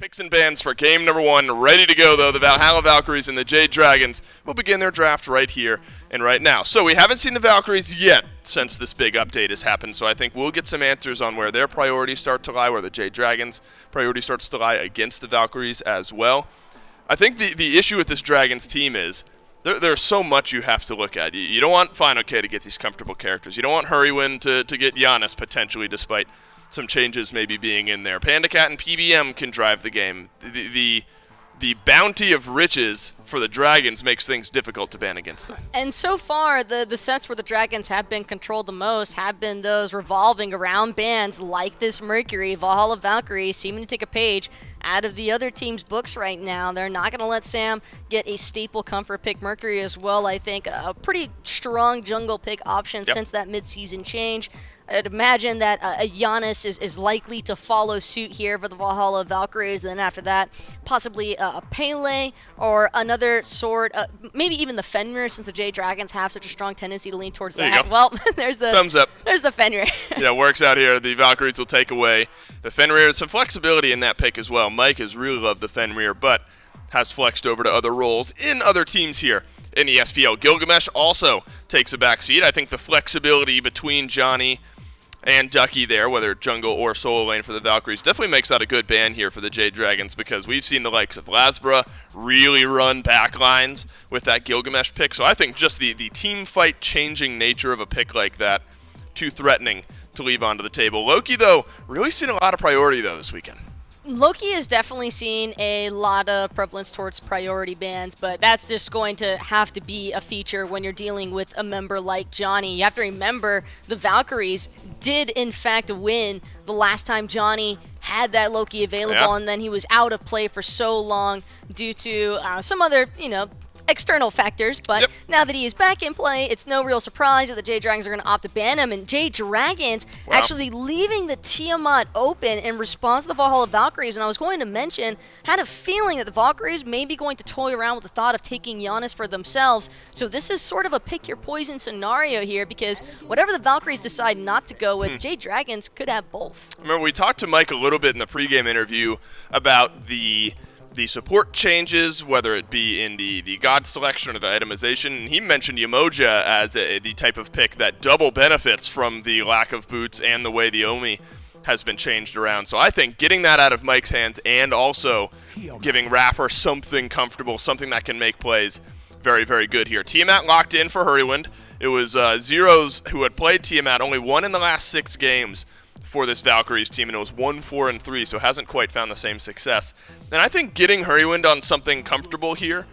Picks and bans for game number 1, ready to go though. The Valhalla Valkyries and the Jade Dragons will begin their draft right here and right now. So we haven't seen the Valkyries yet since this big update has happened, so I think we'll get some answers on where their priorities start to lie, where the Jade Dragons' priority starts to lie against the Valkyries as well. I think the issue with this Dragons team is there's so much you have to look at. You don't want Final K to get these comfortable characters. You don't want Hurrywin to get Giannis potentially, despite some changes maybe being in there. Panda Cat and PBM can drive the game. The bounty of riches for the Dragons makes things difficult to ban against them. And so far, the sets where the Dragons have been controlled the most have been those revolving around bans like this Mercury. Valhalla Valkyries seeming to take a page out of the other team's books right now. They're not going to let Sam get a staple comfort pick. Mercury as well, I think, a pretty strong jungle pick option since that mid-season change. I'd imagine that a Giannis is likely to follow suit here for the Valhalla Valkyries. And then after that, possibly a Pele or another sword, maybe even the Fenrir, since the Jade Dragons have such a strong tendency to lean towards there that. Well, there's the thumbs up. There's the Fenrir. Yeah, works out here. The Valkyries will take away the Fenrir. Some flexibility in that pick as well. Mike has really loved the Fenrir, but has flexed over to other roles in other teams here in the SPL. Gilgamesh also takes a back seat. I think the flexibility between Johnny and Ducky there, whether jungle or solo lane for the Valkyries, definitely makes that a good ban here for the Jade Dragons, because we've seen the likes of Lasbra really run back lines with that Gilgamesh pick. So I think just the team fight changing nature of a pick like that, too threatening to leave onto the table. Loki, though, really seen a lot of priority, though, this weekend. Loki has definitely seen a lot of prevalence towards priority bans, but that's just going to have to be a feature when you're dealing with a member like Johnny. You have to remember the Valkyries did, in fact, win the last time Johnny had that Loki available, and then he was out of play for so long due to some other, external factors, but now that he is back in play, it's no real surprise that the Jade Dragons are going to opt to ban him, and Jade Dragons actually leaving the Tiamat open in response to the Valhalla Valkyries. And I was going to mention, had a feeling that the Valkyries may be going to toy around with the thought of taking Giannis for themselves, so this is sort of a pick your poison scenario here, because whatever the Valkyries decide not to go with, Jade Dragons could have both. Remember, we talked to Mike a little bit in the pregame interview about the support changes, whether it be in the god selection or the itemization, and he mentioned Yamoja as the type of pick that double benefits from the lack of boots and the way the Omi has been changed around. So I think getting that out of Mike's hands and also giving Raffer something comfortable, something that can make plays, very, very good here. Tiamat locked in for Hurrywind. It was Zeros who had played Tiamat, only won in the last 6 games for this Valkyries team, and it was 1-4-3, so hasn't quite found the same success. And I think getting Hurrywind on something comfortable here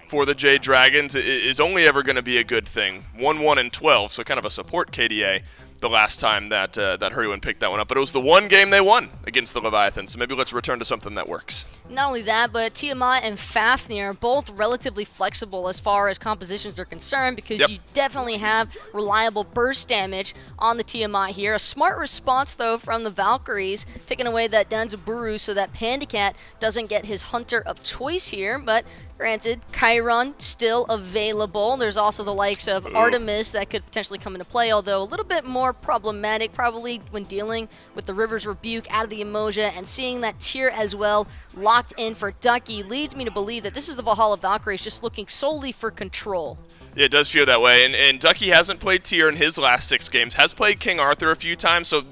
for the Jade Dragons is only ever going to be a good thing. 1-1-12, so kind of a support KDA the last time that Hurrywin picked that one up. But it was the one game they won against the Leviathan, so maybe let's return to something that works. Not only that, but Tiamat and Fafnir are both relatively flexible as far as compositions are concerned, because you definitely have reliable burst damage on the Tiamat here. A smart response, though, from the Valkyries, taking away that Danzaburu so that Panda Cat doesn't get his hunter of choice here, but granted, Chiron still available. There's also the likes of Artemis that could potentially come into play, although a little bit more problematic probably when dealing with the River's Rebuke out of the Emoja, and seeing that tier as well locked in for Ducky leads me to believe that this is the Valhalla Valkyries just looking solely for control. Yeah, it does feel that way, and Ducky hasn't played tier in his last 6 games, has played King Arthur a few times, so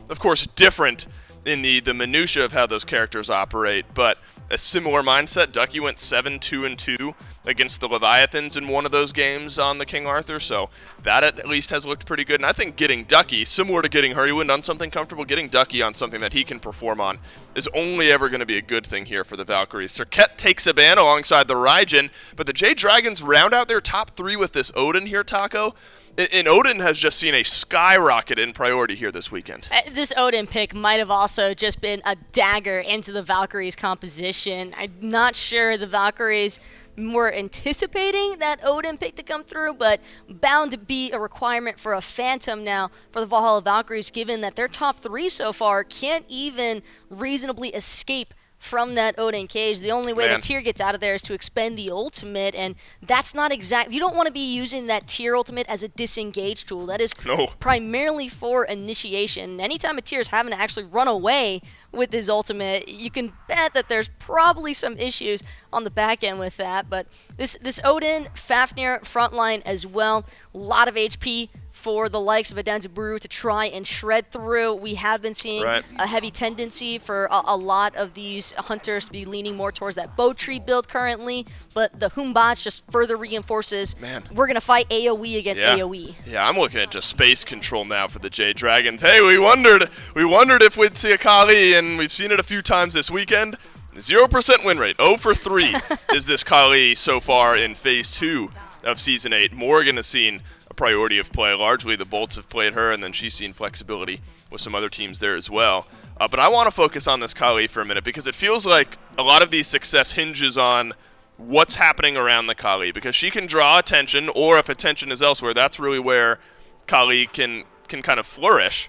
of course different in the minutia of how those characters operate, but a similar mindset. Ducky went 7-2-2 against the Leviathans in one of those games on the King Arthur, so that at least has looked pretty good. And I think getting Ducky, similar to getting Hurrywind on something comfortable, getting Ducky on something that he can perform on is only ever going to be a good thing here for the Valkyries. Serket takes a ban alongside the Raijin, but the Jade Dragons round out their top 3 with this Odin here, Taco. And Odin has just seen a skyrocket in priority here this weekend. This Odin pick might have also just been a dagger into the Valkyries' composition. I'm not sure the Valkyries were anticipating that Odin pick to come through, but bound to be a requirement for a Phantom now for the Valhalla Valkyries, given that their top 3 so far can't even reasonably escape from that Odin cage. The only way the tier gets out of there is to expend the ultimate, and that's not exact. You don't want to be using that tier ultimate as a disengage tool. That is primarily for initiation. Anytime a tier is having to actually run away with his ultimate. You can bet that there's probably some issues on the back end with that. But this Odin, Fafnir frontline as well. A lot of HP for the likes of Adenza Brew to try and shred through. We have been seeing a heavy tendency for a lot of these hunters to be leaning more towards that bow tree build currently, but the Humbots just further reinforces we're going to fight AoE against AoE. Yeah, I'm looking at just space control now for the Jade Dragons. Hey, we wondered if we'd see a Kali, and we've seen it a few times this weekend. 0% win rate, 0 for 3 is this Kali so far in Phase 2 of Season 8. Morgan has seen a priority of play. Largely the Bolts have played her, and then she's seen flexibility with some other teams there as well. But I want to focus on this Kali for a minute because it feels like a lot of these success hinges on what's happening around the Kali, because she can draw attention, or if attention is elsewhere, that's really where Kali can kind of flourish.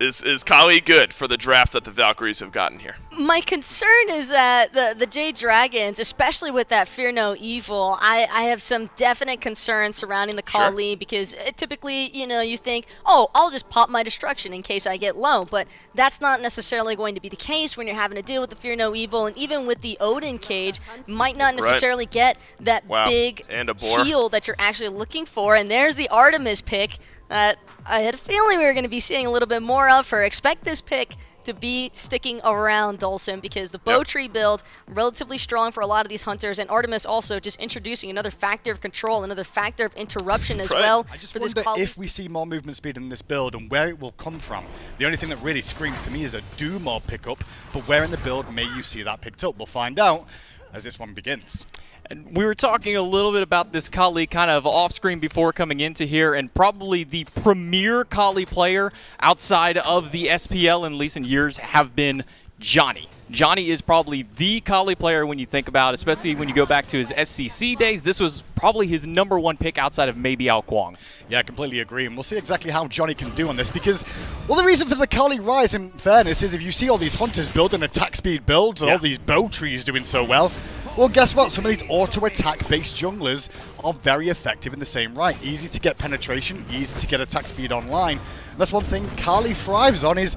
Is Kali good for the draft that the Valkyries have gotten here? My concern is that the Jade Dragons, especially with that Fear No Evil, I have some definite concerns surrounding the Kali because typically, you think, oh, I'll just pop my destruction in case I get low, but that's not necessarily going to be the case when you're having to deal with the Fear No Evil, and even with the Odin cage, might not necessarily get that big heal that you're actually looking for, and there's the Artemis pick that I had a feeling we were going to be seeing a little bit more of her. Expect this pick to be sticking around Dulcim because the bow tree build, relatively strong for a lot of these hunters, and Artemis also just introducing another factor of control, another factor of interruption as well. I just wonder if we see more movement speed in this build and where it will come from. The only thing that really screams to me is a do more pickup, but where in the build may you see that picked up? We'll find out as this one begins. And we were talking a little bit about this Kali kind of off-screen before coming into here, and probably the premier Kali player outside of the SPL in recent years have been Johnny. Johnny is probably the Kali player when you think about, especially when you go back to his SCC days. This was probably his #1 pick outside of maybe Ao Kuang. Yeah, I completely agree, and we'll see exactly how Johnny can do on this because, well, the reason for the Kali rise, in fairness, is if you see all these hunters building attack speed builds and all these bow trees doing so well, well, guess what? Some of these auto-attack-based junglers are very effective in the same right. Easy to get penetration, easy to get attack speed online. And that's one thing Kali thrives on, is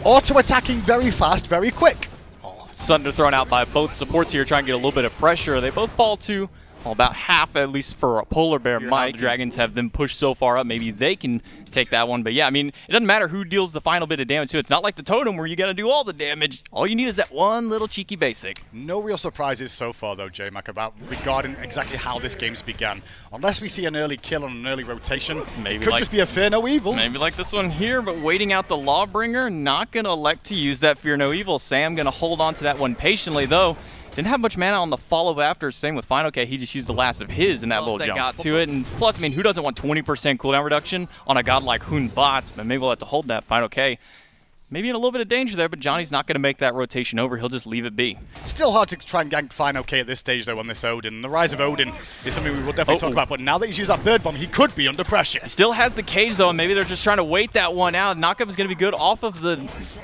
auto-attacking very fast, very quick. Sunder thrown out by both supports here, trying to get a little bit of pressure. They both fall to about half, at least for a Polar Bear Mike. The Dragons have been pushed so far up, maybe they can take that one. But yeah, I mean, it doesn't matter who deals the final bit of damage to it. It's not like the Totem where you got to do all the damage. All you need is that one little cheeky basic. No real surprises so far, though, J-Mac, about regarding exactly how this game's began. Unless we see an early kill on an early rotation, maybe could just be a Fear No Evil. Maybe like this one here, but waiting out the Lawbringer. Not going to elect to use that Fear No Evil. Sam going to hold on to that one patiently, though. Didn't have much mana on the follow after. Same with Final K. He just used the last of his in that little jump. Got to it. And plus, I mean, who doesn't want 20% cooldown reduction on a god like Hun Bots? But maybe we'll have to hold that Final K. Maybe in a little bit of danger there, but Johnny's not going to make that rotation over. He'll just leave it be. Still hard to try and gank Final K at this stage, though, on this Odin. The rise of Odin is something we will definitely talk about, but now that he's used that Bird Bomb, he could be under pressure. Still has the cage, though, and maybe they're just trying to wait that one out. Knockup is going to be good off of the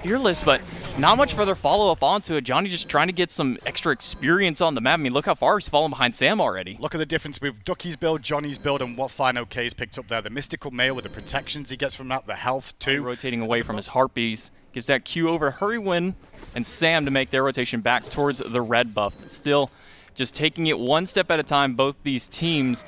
Fearless, but not much further follow-up onto it. Johnny just trying to get some extra experience on the map. I mean, look how far he's fallen behind Sam already. Look at the difference with Ducky's build, Johnny's build, and what Final K's picked up there. The Mystical Mail with the protections he gets from that, the health, too. Rotating away from his Harpies. Gives that Q over to Hurrywin and Sam to make their rotation back towards the red buff. But still, just taking it one step at a time, both these teams.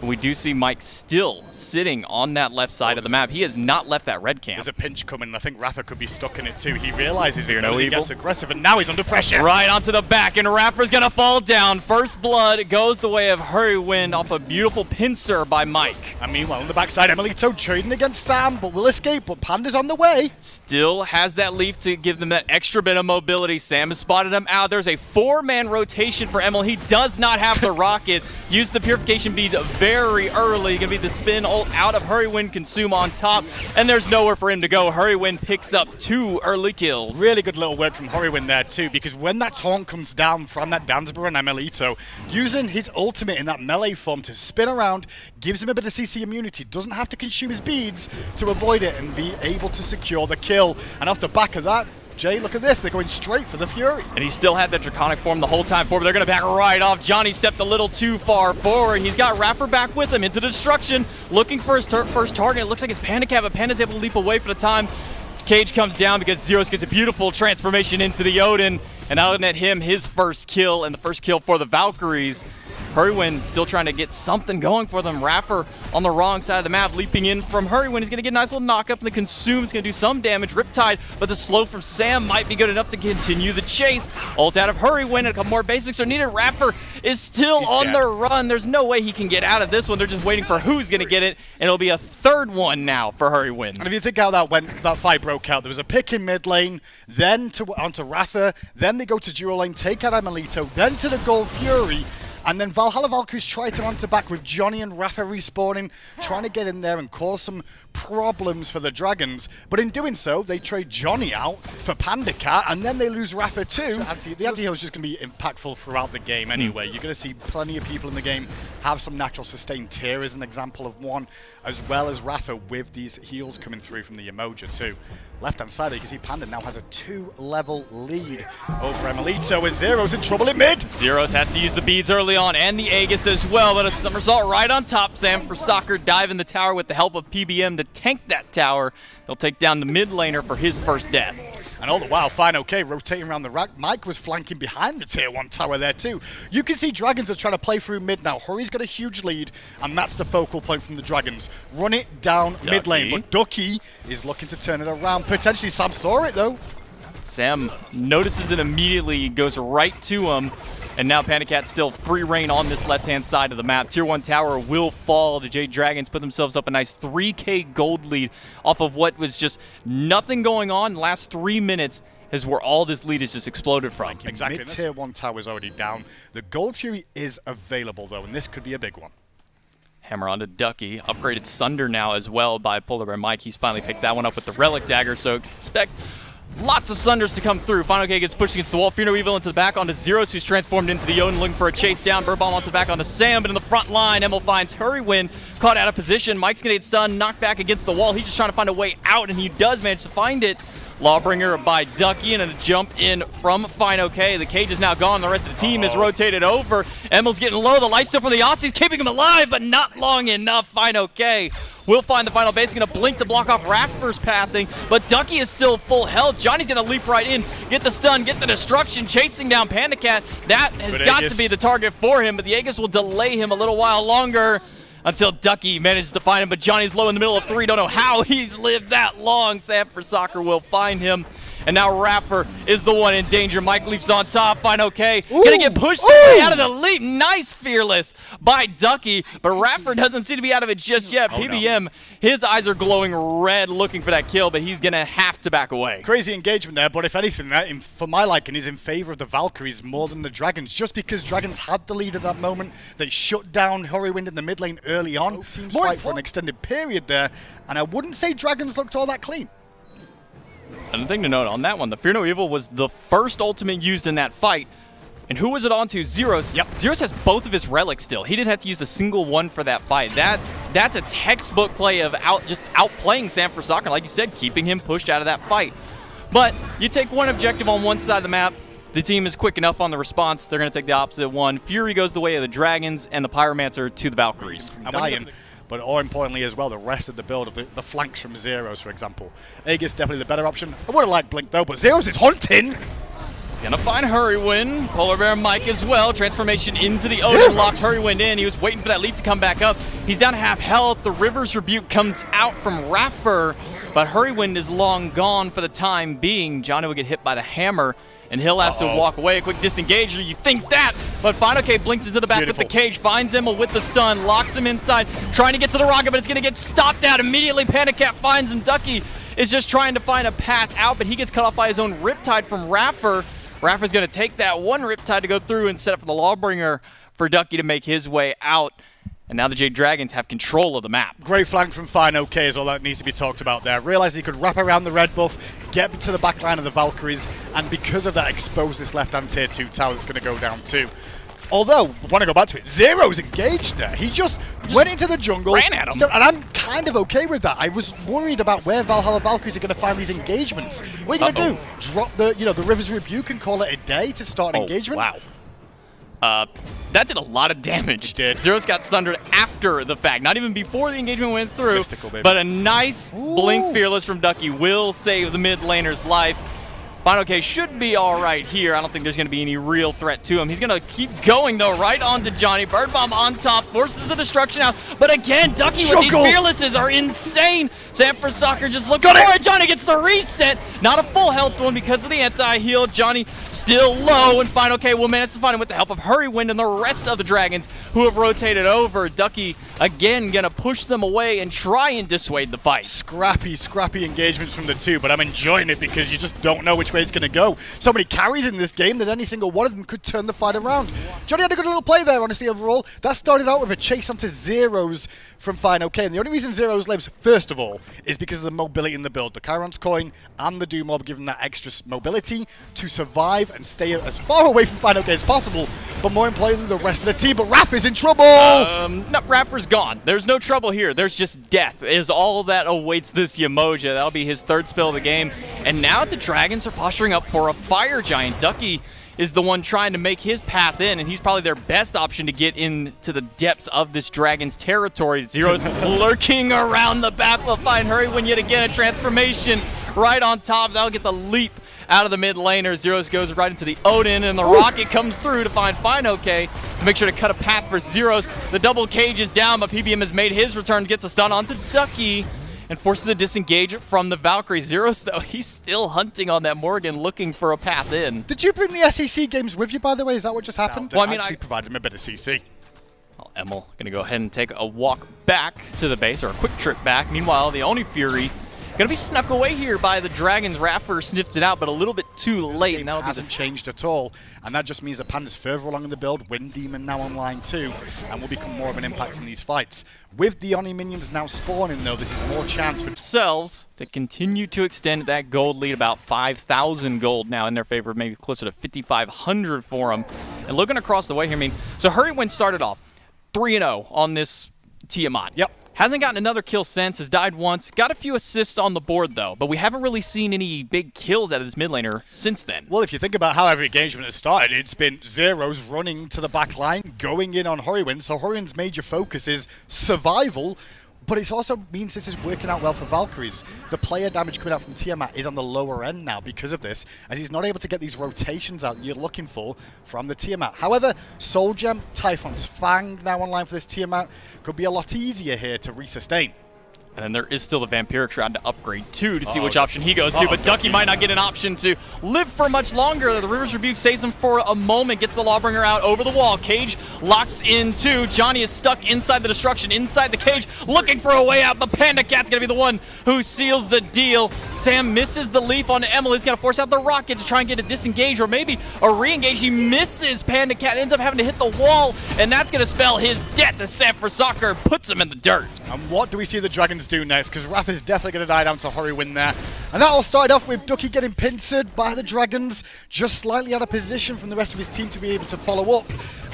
We do see Mike still sitting on that left side of the map. He has not left that red camp. There's a pinch coming, and I think Rafa could be stuck in it too. He realizes it, he gets aggressive, and now he's under pressure. Right onto the back, and Rafa's going to fall down. First blood goes the way of Hurrywin off a beautiful pincer by Mike. And meanwhile, on the backside, Emilito trading against Sam, but will escape, but Panda's on the way. Still has that leaf to give them that extra bit of mobility. Sam has spotted him out. There's a 4-man rotation for Emil. He does not have the rocket. Use the purification bead very early. Gonna be the spin ult out of Hurrywin, consume on top, and there's nowhere for him to go. Hurrywin picks up 2 early kills. Really good little work from Hurrywin there too, because when that taunt comes down from that Dansborough and Emilito, using his ultimate in that melee form to spin around, gives him a bit of CC immunity, doesn't have to consume his beads to avoid it and be able to secure the kill. And off the back of that, Jay, look at this. They're going straight for the Fury. And he still had that Draconic form the whole time forward. They're going to back right off. Johnny stepped a little too far forward. He's got Raffer back with him into destruction, looking for his first target. It looks like it's Panda Cat, but Panda's able to leap away for the time. Cage comes down because Zeros gets a beautiful transformation into the Odin, and that'll net him his first kill, and the first kill for the Valkyries. Hurrywin still trying to get something going for them. Raffer on the wrong side of the map, leaping in from Hurrywin. He's going to get a nice little knock up, and the Consume's going to do some damage. Riptide, but the slow from Sam might be good enough to continue the chase. Ult out of Hurrywin, and a couple more basics are needed. Raffer is still on the run. There's no way he can get out of this one. They're just waiting for who's going to get it, and it'll be a third one now for Hurrywin. And if you think how that fight broke out, there was a pick in mid lane, then onto Raffer, then they go to dual lane, take out Amelito, then to the Gold Fury. And then Valhalla Valkyries try to answer back with Johnny and Rafa respawning, trying to get in there and cause some problems for the Dragons. But in doing so, they trade Johnny out for Panda Cat, and then they lose Rafa too. The anti-heal is just going to be impactful throughout the game anyway. You're going to see plenty of people in the game have some natural sustained tier as an example of one, as well as Rafa with these heals coming through from the Emoja too. Left-hand side, you can see Panda now has a 2-level lead over Amelito, as Zero's in trouble in mid. Zeros has to use the beads early on, and the Aegis as well, but a somersault right on top. Sam for Soccer dive in the tower with the help of PBM to tank that tower. They'll take down the mid laner for his first death. And all the while, Fine OK rotating around the rack. Mike was flanking behind the tier 1 tower there too. You can see Dragons are trying to play through mid now. Hurry's got a huge lead, and that's the focal point from the Dragons. Run it down mid lane, but Ducky is looking to turn it around. Potentially Sam saw it though. Sam notices it immediately, goes right to him, and now Panda Cat's still free reign on this left-hand side of the map. Tier 1 tower will fall. The Jade Dragons put themselves up a nice 3K gold lead off of what was just nothing going on. The last 3 minutes is where all this lead has just exploded from. Exactly. Mid tier 1 tower is already down. The Gold Fury is available though, and this could be a big one. Hammer onto Ducky. Upgraded Sunder now as well by Polar Bear Mike. He's finally picked that one up with the Relic Dagger, so expect lots of Sunders to come through. Final K gets pushed against the wall. Fear No Evil into the back onto Zeros, who's transformed into the Odin, looking for a chase down. Bird Bomb onto the back onto Sam, but in the front line, Emil finds Hurrywin caught out of position. Mike's going to get stunned, knocked back against the wall. He's just trying to find a way out, and he does manage to find it. Lawbringer by Ducky, and a jump in from Fine OK. The cage is now gone. The rest of the team is rotated over. Emil's getting low. The light still from the Aussies, keeping him alive, but not long enough. Fine OK will find the final base. He's going to blink to block off Raffer's pathing, but Ducky is still full health. Johnny's going to leap right in, get the stun, get the destruction, chasing down Panda Cat. That has got to be the target for him, but the Aegis will delay him a little while longer until Ducky manages to find him, but Johnny's low in the middle of 3. Don't know how he's lived that long. Sam for Soccer will find him. And now Raffer is the one in danger. Mike leaps on top. Fine OK. Gonna get pushed out of the leap. Nice Fearless by Ducky. But Raffer doesn't seem to be out of it just yet. PBM, his eyes are glowing red looking for that kill, but he's gonna have to back away. Crazy engagement there, but if anything, that, for my liking, is in favor of the Valkyries more than the Dragons. Just because Dragons had the lead at that moment, they shut down Hurrywind in the mid lane early on. Both teams fight for an extended period there, and I wouldn't say Dragons looked all that clean. Another thing to note on that one, the Fear No Evil was the first ultimate used in that fight. And who was it on to? Zeros. Yep. Zeros has both of his relics still. He didn't have to use a single one for that fight. That's a textbook play of just outplaying Sam for Soccer, like you said, keeping him pushed out of that fight. But you take one objective on one side of the map, the team is quick enough on the response, they're going to take the opposite one. Fury goes the way of the Dragons, and the Pyromancer to the Valkyries. But more importantly as well, the rest of the build of the flanks from Zeros, for example. Aegis definitely the better option. I would have liked Blink though, but Zeros is hunting. He's gonna find Hurrywin. Polar Bear Mike as well. Transformation into the Odin locks Hurrywin in. He was waiting for that leap to come back up. He's down to half health. The River's Rebuke comes out from Raffer, but Hurrywin is long gone for the time being. Johnny will get hit by the hammer, and he'll have to walk away. A quick disengage, you think that, but Final K blinks into the back with the cage, finds Emil with the stun, locks him inside, trying to get to the rocket, but it's going to get stopped out immediately. Panda Cat finds him. Ducky is just trying to find a path out, but he gets cut off by his own Riptide from Raffer. Raffer's going to take that one Riptide to go through and set up for the Lawbringer for Ducky to make his way out. And now the Jade Dragons have control of the map. Great flank from Fine OK is all that needs to be talked about there. Realised he could wrap around the red buff, get to the back line of the Valkyries, and because of that, expose this left-hand tier 2 tower that's going to go down too. Although, I want to go back to it, Zero's engaged there. He just went into the jungle. Ran at him. And I'm kind of okay with that. I was worried about where Valhalla Valkyries are going to find these engagements. What are you going to do? Drop the River's Rebuke and call it a day to start an engagement? Wow. That did a lot of damage. It did. Zeros got sundered after the fact, not even before the engagement went through. Mystical, baby. But a nice blink Ooh. Fearless from Ducky will save the mid laner's life. Final K should be all right here. I don't think there's going to be any real threat to him. He's going to keep going, though, right onto Johnny. Bird Bomb on top, forces the destruction out. But again, Ducky with these Fearlesses are insane. Sam for Soccer just looking for it. Johnny gets the reset. Not a full health one because of the anti-heal. Johnny still low, and Final K will manage to find him with the help of Hurry Wind and the rest of the Dragons who have rotated over. Ducky, again, going to push them away and try and dissuade the fight. Scrappy engagements from the two, but I'm enjoying it because you just don't know which way it's going to go. So many carries in this game that any single one of them could turn the fight around. Johnny had a good little play there, honestly, overall. That started out with a chase onto Zeros from Final K, and the only reason Zeros lives, first of all, is because of the mobility in the build. The Chiron's Coin and the Doom Orb give him that extra mobility to survive and stay as far away from Final K as possible, but more importantly, the rest of the team. But Raph is in trouble! No, Rapper's gone. There's no trouble here. There's just death is all that awaits this Yamoja. That'll be his third spill of the game. And now the Dragons are posturing up for a Fire Giant. Ducky is the one trying to make his path in, and he's probably their best option to get into the depths of this Dragon's territory. Zero's lurking around the back. Will find Hurry when yet again a transformation right on top. That'll get the leap out of the mid laner. Zeros goes right into the Odin, and the rocket comes through to find Final K to make sure to cut a path for Zeros. The double cage is down, but PBM has made his return, gets a stun onto Ducky, and forces a disengage from the Valkyrie. Zeros, though, he's still hunting on that Morgan, looking for a path in. Did you bring the SEC games with you, by the way? Is that what just happened? Well, I mean, actually provided him a bit of CC. Well, Emil going to go ahead and take a walk back to the base, or a quick trip back. Meanwhile, the Oni Fury going to be snuck away here by the Dragons. Raffer sniffs it out, but a little bit too late. It hasn't changed at all, and that just means that Panda's further along in the build. Wind Demon now online too, and will become more of an impact in these fights. With the Oni minions now spawning, though, this is more chance for themselves to continue to extend that gold lead. About 5,000 gold now in their favor, maybe closer to 5,500 for them. And looking across the way here, I mean, so Hurry Wind started off 3-0 on this Tiamat. Yep. Hasn't gotten another kill since, has died once. Got a few assists on the board, though, but we haven't really seen any big kills out of this mid laner since then. Well, if you think about how every engagement has started, it's been Zeros running to the back line, going in on Hurrywin. So Hurrywin's major focus is survival, but it also means this is working out well for Valkyries. The player damage coming out from Tiamat is on the lower end now because of this, as he's not able to get these rotations out you're looking for from the Tiamat. However, Soul Gem, Typhon's Fang now online for this Tiamat could be a lot easier here to resustain. And then there is still the Vampiric Shroud to upgrade to see which option he goes to, but Ducky might not get an option to live for much longer. The River's Rebuke saves him for a moment, gets the Lawbringer out over the wall. Cage locks in too. Johnny is stuck inside the destruction, inside the cage, looking for a way out, but Panda Cat's gonna be the one who seals the deal. Sam misses the leaf on Emily. He's gonna force out the rocket to try and get a disengage, or maybe a re-engage. He misses. Panda Cat ends up having to hit the wall, and that's gonna spell his death as Sam for Soccer puts him in the dirt. And what do we see the Dragons do next? Because Raph is definitely going to die down to Hurrywin there. And that all started off with Ducky getting pincered by the Dragons, just slightly out of position from the rest of his team to be able to follow up.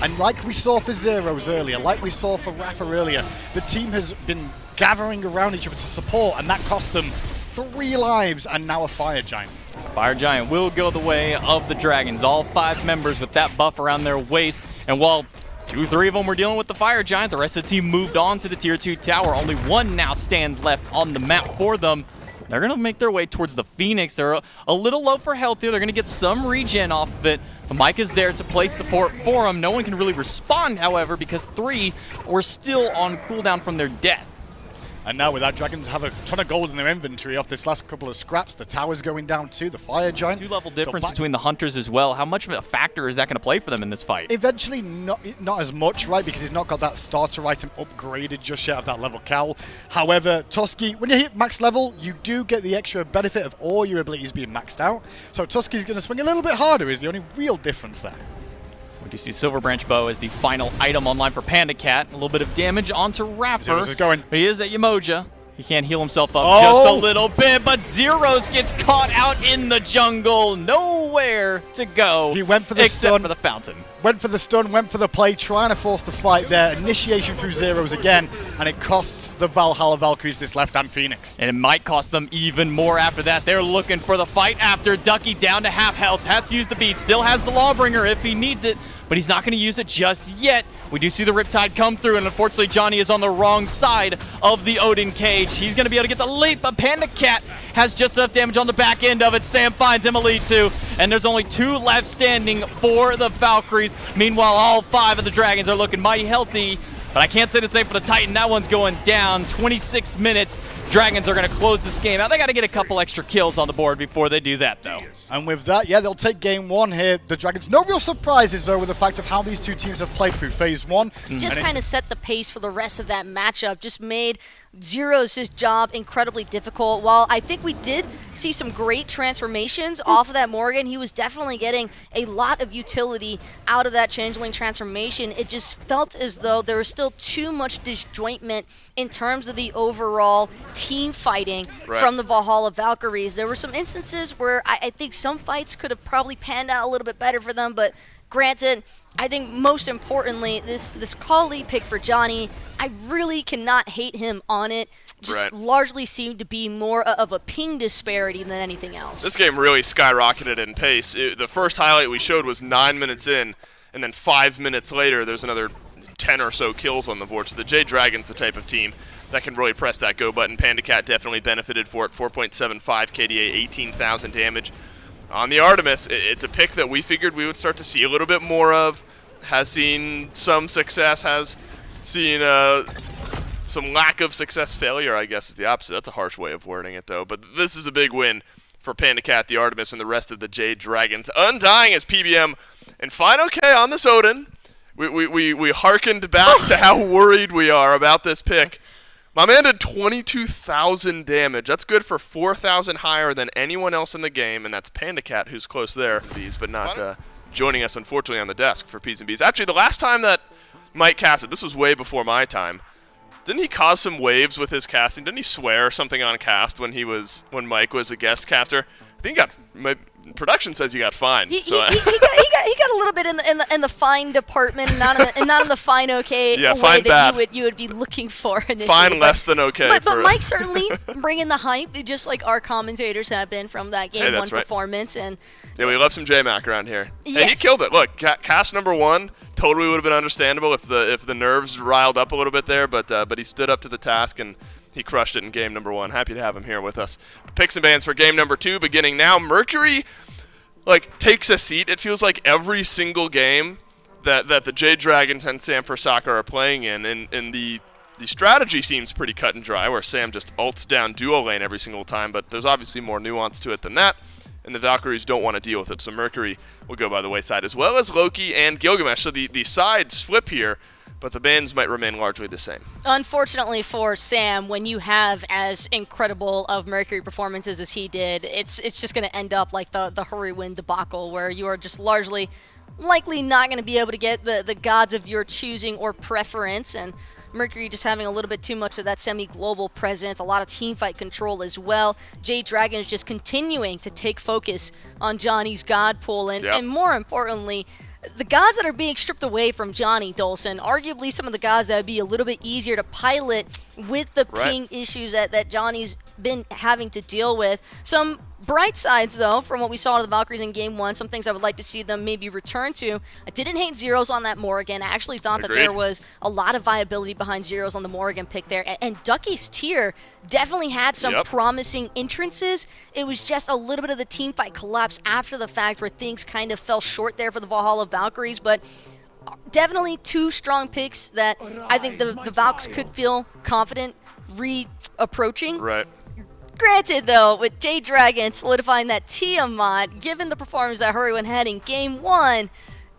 And like we saw for Zeros earlier, like we saw for Rapha earlier, the team has been gathering around each other to support, and that cost them 3 lives and now a Fire Giant. Fire Giant will go the way of the Dragons. All 5 members with that buff around their waist. And while 2-3 of them were dealing with the Fire Giant, the rest of the team moved on to the Tier 2 tower. Only 1 now stands left on the map for them. They're going to make their way towards the Phoenix. They're a little low for health here. They're going to get some regen off of it. But Mike is there to play support for them. No one can really respond, however, because 3 were still on cooldown from their death. And now with that, Dragons have a ton of gold in their inventory off this last couple of scraps. The tower's going down too, the Fire Giant. 2-level difference between the Hunters as well. How much of a factor is that going to play for them in this fight? Eventually, not as much, right? Because he's not got that starter item upgraded just yet of that level cowl. However, Tusky, when you hit max level, you do get the extra benefit of all your abilities being maxed out. So Tusky's going to swing a little bit harder is the only real difference there. We do see Silver Branch Bow as the final item online for Panda Cat. A little bit of damage onto Rapper. Zeros is going. He is at Yamoja. He can't heal himself up just a little bit, but Zeros gets caught out in the jungle. Nowhere to go. He went for the except stun. for the fountain. Went for the stun, went for the play, trying to force the fight there. Initiation through Zeros again, and it costs the Valhalla Valkyries this left-hand Phoenix. And it might cost them even more after that. They're looking for the fight after. Ducky down to half health. Has to use the beat. Still has the Lawbringer if he needs it. but he's not going to use it just yet. We do see the Riptide come through, and unfortunately Johnny is on the wrong side of the Odin cage. He's going to be able to get the leap, but Panda Cat has just enough damage on the back end of it. Sam finds him a lead too, and there's only 2 left standing for the Valkyries. Meanwhile, all 5 of the Dragons are looking mighty healthy, but I can't say the same for the Titan. That one's going down. 26 minutes. Dragons are going to close this game out. They got to get a couple extra kills on the board before they do that, though. And with that, yeah, they'll take game 1 here. The Dragons, no real surprises, though, with the fact of how these two teams have played through phase 1. Just kind of set the pace for the rest of that matchup. Just made Zero's job incredibly difficult. While I think we did see some great transformations off of that Morgan, he was definitely getting a lot of utility out of that Changeling transformation. It just felt as though there was still too much disjointment in terms of the overall team fighting from the Valhalla Valkyries. There were some instances where I think some fights could have probably panned out a little bit better for them, but granted, I think most importantly, this Kali pick for Johnny, I really cannot hate him on it. Just largely seemed to be more of a ping disparity than anything else. This game really skyrocketed in pace. The first highlight we showed was 9 minutes in, and then 5 minutes later, there's another 10 or so kills on the board. So the Jade Dragon's the type of team that can really press that go button. Panda Cat definitely benefited for it. 4.75 KDA, 18,000 damage. On the Artemis, it's a pick that we figured we would start to see a little bit more of. Has seen some success, has seen some lack of success. Failure, I guess, is the opposite. That's a harsh way of wording it, though. But this is a big win for Panda Cat, the Artemis, and the rest of the Jade Dragons. Undying as PBM and Fine OK on this Odin. We hearkened back to how worried we are about this pick. My man did 22,000 damage. That's good for 4,000 higher than anyone else in the game, and that's Panda Cat who's close there. But not joining us, unfortunately, on the desk for P's and B's. Actually, the last time that Mike casted, this was way before my time, didn't he cause some waves with his casting? Didn't he swear something on cast when Mike was a guest caster? I think he got, my production says he got fined. He got a little bit in the fine department, not in the fine okay way fine that you would be looking for initially. Fine less than okay. But Mike certainly bringing the hype, just like our commentators have been from that game 1 performance. And yeah, we love some J-Mac around here. Yes. And he killed it. Look, cast number 1 totally would have been understandable if the nerves riled up a little bit there, but he stood up to the task and he crushed it in game number 1. Happy to have him here with us. Picks and bans for game number 2 beginning now. Mercury takes a seat. It feels like every single game that the Jade Dragons and Sam for Soccer are playing in, and the strategy seems pretty cut and dry, where Sam just ults down duo lane every single time, but there's obviously more nuance to it than that, and the Valkyries don't want to deal with it, so Mercury will go by the wayside, as well as Loki and Gilgamesh. So the sides flip here, but the bans might remain largely the same. Unfortunately for Sam, when you have as incredible of Mercury performances as he did, it's just going to end up like the Hurry Win debacle, where you are just likely not going to be able to get the gods of your choosing or preference, and Mercury just having a little bit too much of that semi-global presence, a lot of teamfight control as well. Jade Dragon is just continuing to take focus on Johnny's god pool, and more importantly, the gods that are being stripped away from Johnny Dolson, arguably some of the gods that would be a little bit easier to pilot with the ping issues that Johnny's been having to deal with. Some bright sides, though, from what we saw to the Valkyries in Game 1, some things I would like to see them maybe return to. I didn't hate Zeros on that Morrigan. I actually thought that there was a lot of viability behind Zeros on the Morrigan pick there. And Ducky's tier definitely had some promising entrances. It was just a little bit of the team fight collapse after the fact where things kind of fell short there for the Valhalla Valkyries, but definitely 2 strong picks that I think the Valks could feel confident re-approaching. Right. Granted, though, with Jade Dragon solidifying that Tiamat, given the performance that Hurricane had in Game 1,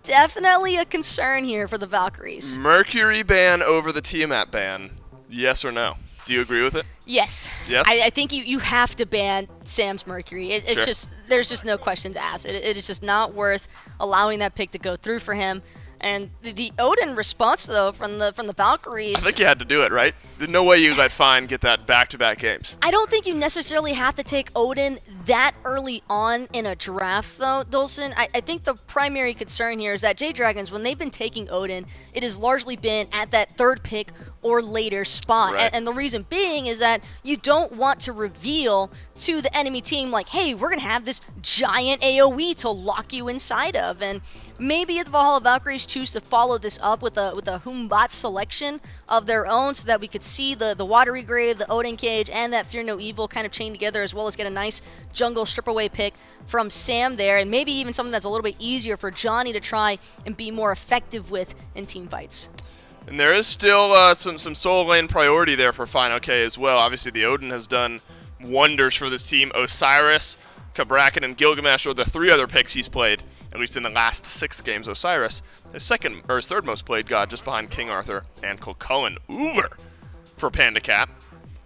definitely a concern here for the Valkyries. Mercury ban over the Tiamat ban, yes or no? Do you agree with it? Yes. Yes? I think you have to ban Sam's Mercury. It's just, there's just no questions asked. It is just not worth allowing that pick to go through for him. And the Odin response, though, from the Valkyries... I think you had to do it, right? There's no way you let Fine get that back-to-back games. I don't think you necessarily have to take Odin that early on in a draft, though, Dolson. I think the primary concern here is that Jade Dragons, when they've been taking Odin, it has largely been at that 3rd pick or later spot. Right. And the reason being is that you don't want to reveal to the enemy team, like, hey, we're going to have this giant AoE to lock you inside of. And maybe if the Valhalla Valkyries choose to follow this up with a Humbot selection of their own so that we could see the Watery Grave, the Odin Cage, and that Fear No Evil kind of chained together, as well as get a nice jungle strip away pick from Sam there, and maybe even something that's a little bit easier for Johnny to try and be more effective with in team fights. And there is still some solo lane priority there for Final K as well. Obviously, the Odin has done wonders for this team. Osiris, Kabrakan, and Gilgamesh are the 3 other picks he's played, at least in the last 6 games. Osiris, his third most played god, just behind King Arthur and Culcullen. Uber for Panda Cat.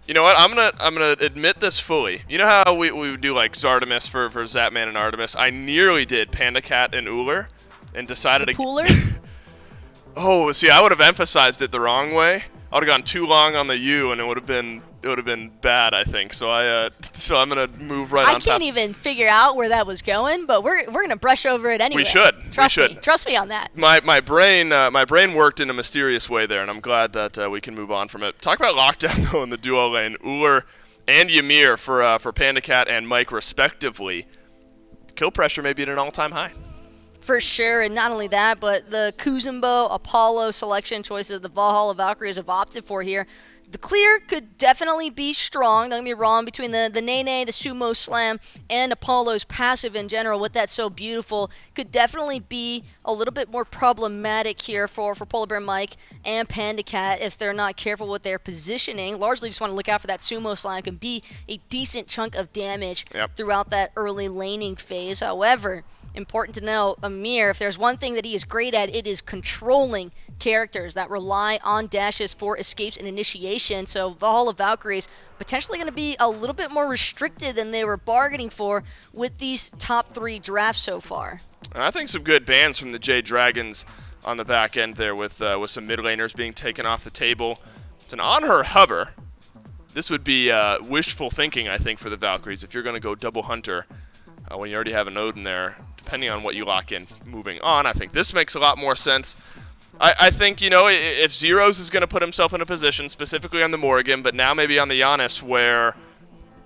You know what? I'm gonna admit this fully. You know how we would do like Zardomus for Zapman and Artemis? I nearly did Panda Cat and Uller, and decided Pooler? Oh, see, I would have emphasized it the wrong way. I would have gone too long on the U, and it would have been bad, I think. So I'm gonna move right on. I can't even figure out where that was going, but we're gonna brush over it anyway. We should. Trust me on that. My brain worked in a mysterious way there, and I'm glad that we can move on from it. Talk about lockdown though in the duo lane. Uller and Ymir for Panda Cat and Mike respectively. Kill pressure may be at an all-time high. For sure, and not only that, but the Kuzumbo Apollo selection choices the Valhalla Valkyries have opted for here. The clear could definitely be strong, don't get me wrong, between the Nene, the Sumo Slam, and Apollo's passive in general, with that so beautiful, could definitely be a little bit more problematic here for Polar Bear Mike and Panda Cat if they're not careful with their positioning. Largely just want to look out for that Sumo Slam. It can be a decent chunk of damage throughout that early laning phase. However, important to know, Ymir, if there's one thing that he is great at, it is controlling characters that rely on dashes for escapes and initiation. So Valhalla Valkyries potentially going to be a little bit more restricted than they were bargaining for with these top 3 drafts so far. And I think some good bans from the Jade Dragons on the back end there with some mid laners being taken off the table. It's an on her hover. This would be wishful thinking, I think, for the Valkyries if you're going to go double hunter when you already have an Odin there. Depending on what you lock in moving on, I think this makes a lot more sense. I think, you know, if Zeros is going to put himself in a position, specifically on the Morrigan, but now maybe on the Giannis, where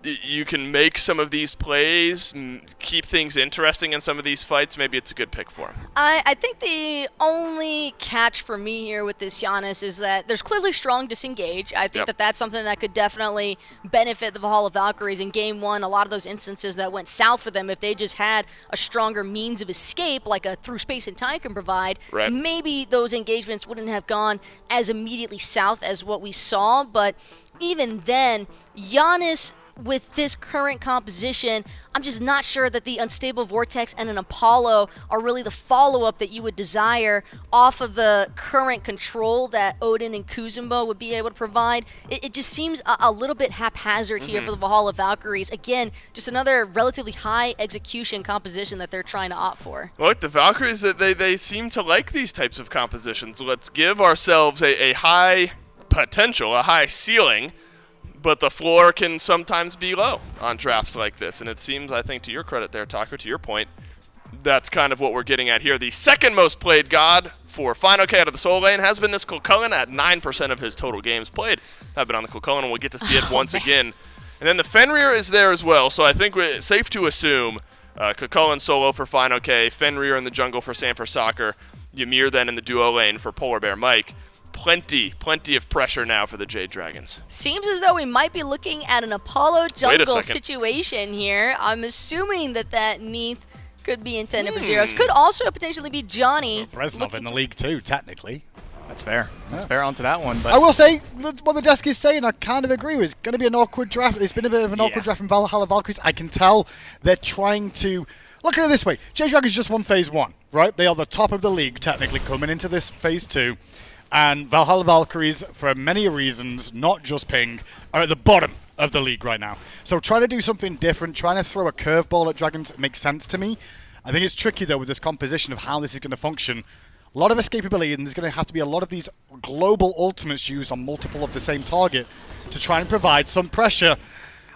you can make some of these plays, keep things interesting in some of these fights, maybe it's a good pick for him. I think the only catch for me here with this Giannis is that there's clearly strong disengage. I think that's something that could definitely benefit the Valhalla Valkyries in Game 1. A lot of those instances that went south for them, if they just had a stronger means of escape, like a through space and time can provide, maybe those engagements wouldn't have gone as immediately south as what we saw. But even then, Giannis, with this current composition, I'm just not sure that the Unstable Vortex and an Apollo are really the follow-up that you would desire off of the current control that Odin and Kuzumbo would be able to provide. It just seems a little bit haphazard here for the Valhalla Valkyries. Again, just another relatively high execution composition that they're trying to opt for. Look, the Valkyries, they seem to like these types of compositions. Let's give ourselves a high potential, a high ceiling, but the floor can sometimes be low on drafts like this. And it seems, I think, to your credit there, Taco, to your point, that's kind of what we're getting at here. The second most played god for Final K out of the Soul Lane has been this Culcullen at 9% of his total games played. I've been on the Culcullen, and we'll get to see it once again. And then the Fenrir is there as well, so I think it's safe to assume Culcullen solo for Final K, Fenrir in the jungle for Sanford Soccer, Ymir then in the duo lane for Polar Bear Mike. Plenty of pressure now for the Jade Dragons. Seems as though we might be looking at an Apollo jungle situation here. I'm assuming that Neath could be intended for Zeros. Could also potentially be Johnny. So Breznov in the league too, technically. That's fair. That's fair onto that one. But I will say, what the desk is saying, I kind of agree with. It's going to be an awkward draft. It's been a bit of an awkward draft from Valhalla Valkyries. I can tell they're trying to... Look at it this way. Jade Dragons just won Phase 1, right? They are the top of the league, technically, coming into this Phase 2. And Valhalla Valkyries, for many reasons, not just Ping, are at the bottom of the league right now. So trying to do something different, trying to throw a curveball at Dragons makes sense to me. I think it's tricky, though, with this composition of how this is going to function. A lot of escapability, and there's going to have to be a lot of these global ultimates used on multiple of the same target to try and provide some pressure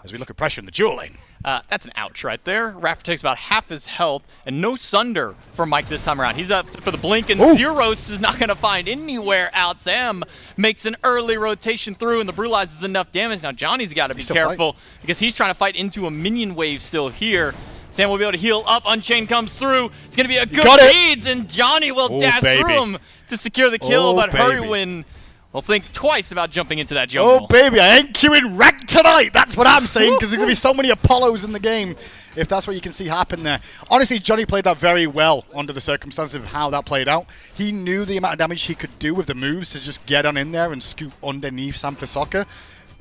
as we look at pressure in the dual lane. That's an ouch right there. Raffer takes about half his health, and no Sunder for Mike this time around. He's up for the blink, and Zeros is not going to find anywhere out. Sam makes an early rotation through, and the brutalizes enough damage. Now Johnny's got to be careful because he's trying to fight into a minion wave still here. Sam will be able to heal up. Unchained comes through. It's going to be a good got it. reads, and Johnny will dash baby. through him to secure the kill, but baby. Hurrywin will think twice about jumping into that jungle. Oh, baby, I ain't queuing rank tonight. That's what I'm saying, because there's going to be so many Apollos in the game, if that's what you can see happen there. Honestly, Johnny played that very well under the circumstances of how that played out. He knew the amount of damage he could do with the moves to just get on in there and scoop underneath Sam for Soccer.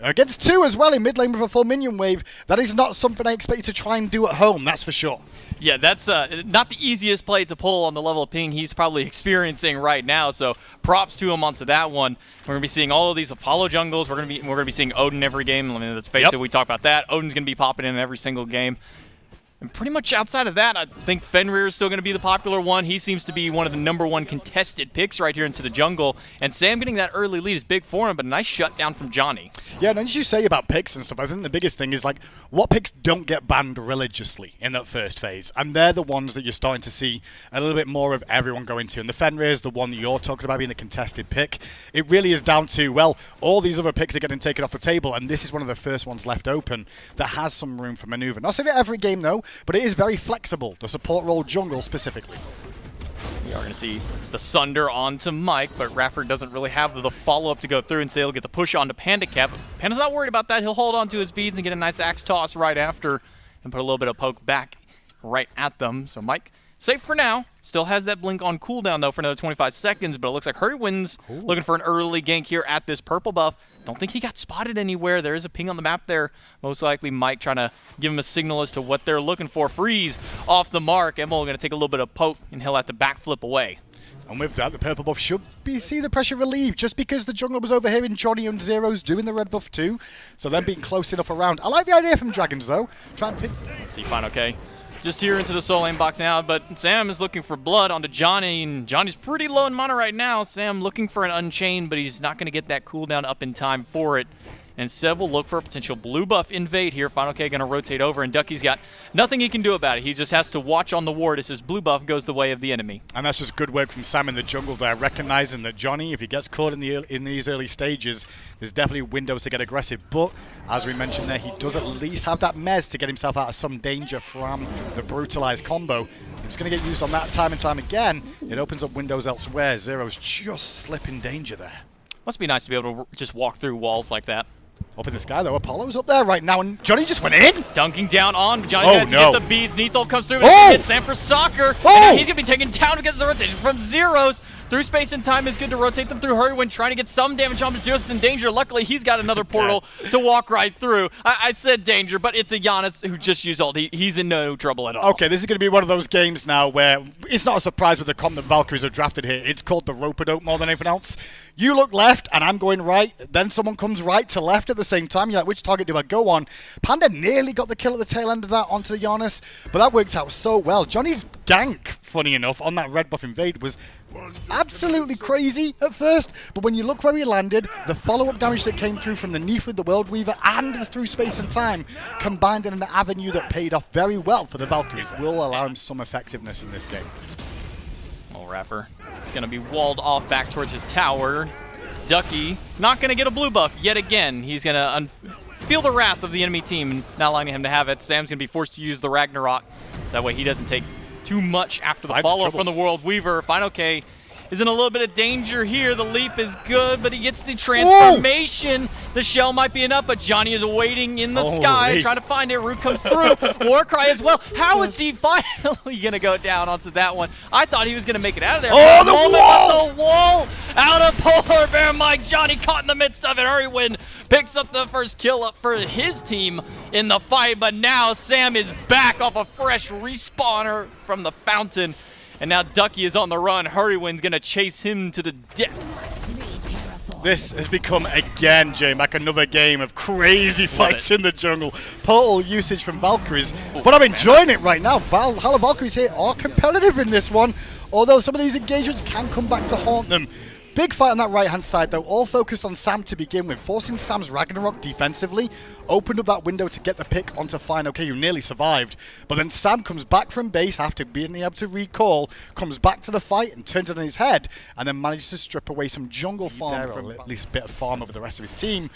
Against 2 as well in mid lane with a full minion wave. That is not something I expect you to try and do at home, that's for sure. Yeah, that's not the easiest play to pull on the level of ping he's probably experiencing right now. So props to him onto that one. We're gonna be seeing all of these Apollo jungles. We're gonna be seeing Odin every game. I mean, let's face it, we talk about that. Odin's gonna be popping in every single game. And pretty much outside of that, I think Fenrir is still going to be the popular one. He seems to be one of the #1 contested picks right here into the jungle. And Sam getting that early lead is big for him, but a nice shutdown from Johnny. Yeah, and as you say about picks and stuff, I think the biggest thing is, like, what picks don't get banned religiously in that first phase? And they're the ones that you're starting to see a little bit more of everyone going to. And the Fenrir is the one that you're talking about being a contested pick. It really is down to, well, all these other picks are getting taken off the table, and this is one of the first ones left open that has some room for maneuver. Not saying that every game, though, but it is very flexible, the support role jungle specifically. We are going to see the Sunder onto Mike, but Rafford doesn't really have the follow-up to go through, and so he'll get the push onto Panda Cap. Panda's not worried about that. He'll hold on to his beads and get a nice axe toss right after and put a little bit of poke back right at them. So Mike, safe for now. Still has that blink on cooldown, though, for another 25 seconds, but it looks like Hurrywin's looking for an early gank here at this purple buff. Don't think he got spotted anywhere. There is a ping on the map there. Most likely Mike trying to give him a signal as to what they're looking for. Freeze off the mark. Emil going to take a little bit of poke, and he'll have to backflip away. And with that, the purple buff should see the pressure relieved, just because the jungle was over here and Johnny and Zero's doing the red buff too. So them being close enough around. I like the idea from Dragons, though. Try and pin. Let's see, fine, okay. Just here into the soul lane box now, but Sam is looking for blood onto Johnny, and Johnny's pretty low in mana right now. Sam looking for an Unchained, but he's not going to get that cooldown up in time for it. And Seb will look for a potential blue buff invade here. Final K going to rotate over, and Ducky's got nothing he can do about it. He just has to watch on the ward as his blue buff goes the way of the enemy. And that's just good work from Sam in the jungle there, recognizing that Johnny, if he gets caught in these early stages, there's definitely windows to get aggressive. But, as we mentioned there, he does at least have that mez to get himself out of some danger from the brutalized combo. It's going to get used on that time and time again. It opens up windows elsewhere. Zero's just slipping danger there. Must be nice to be able to just walk through walls like that. Up in the sky, though. Apollo's up there right now, and Johnny just went in. Dunking down on Johnny to get the beads. Neathol comes through Oh! and hits Sam for Soccer. And he's going to be taken down against the rotation from Zeros. Through space and time is good to rotate them through Hurrywin, trying to get some damage on, but Zeros is in danger. Luckily, he's got another portal to walk right through. I said danger, but it's a Giannis who just used ult. He's in no trouble at all. Okay, this is going to be one of those games now where it's not a surprise with the comp that Valkyries have drafted here. It's called the rope-a-dope more than anything else. You look left, and I'm going right. Then someone comes right to left at the same time. You're like, which target do I go on? Panda nearly got the kill at the tail end of that onto Giannis, but that worked out so well. Johnny's gank, funny enough, on that red buff invade was absolutely crazy at first, but when you look where he landed, the follow-up damage that came through from the Neath with the World Weaver and the through space and time combined in an avenue that paid off very well for the Valkyries will allow him some effectiveness in this game. Well, Raffer is going to be walled off back towards his tower. Ducky not going to get a blue buff yet again. He's going to feel the wrath of the enemy team and not allowing him to have it. Sam's going to be forced to use the Ragnarok, so that way he doesn't take too much after the follow-up from the World Weaver. Final K is in a little bit of danger here. The leap is good, but he gets the transformation. The shell might be enough, but Johnny is waiting in the sky, trying to find it. Root comes through. Warcry as well. How is he finally going to go down onto that one? I thought he was going to make it out of there. Oh, the wall! Out of Polar Bear Mike. Johnny caught in the midst of it. Hurrywin picks up the first kill up for his team in the fight, but now Sam is back off a fresh respawner from the fountain. And now Ducky is on the run. Hurrywin's going to chase him to the depths. This has become, again, J-Mac, another game of crazy fights in the jungle. Portal usage from Valkyries. But I'm enjoying it right now. Valhalla Valkyries here are competitive in this one, although some of these engagements can come back to haunt them. Big fight on that right-hand side, though, all focused on Sam to begin with, forcing Sam's Ragnarok defensively, opened up that window to get the pick onto Fine OK, who nearly survived. But then Sam comes back from base after being able to recall, comes back to the fight and turns it on his head, and then manages to strip away some jungle farm from at least a bit of farm over the rest of his team.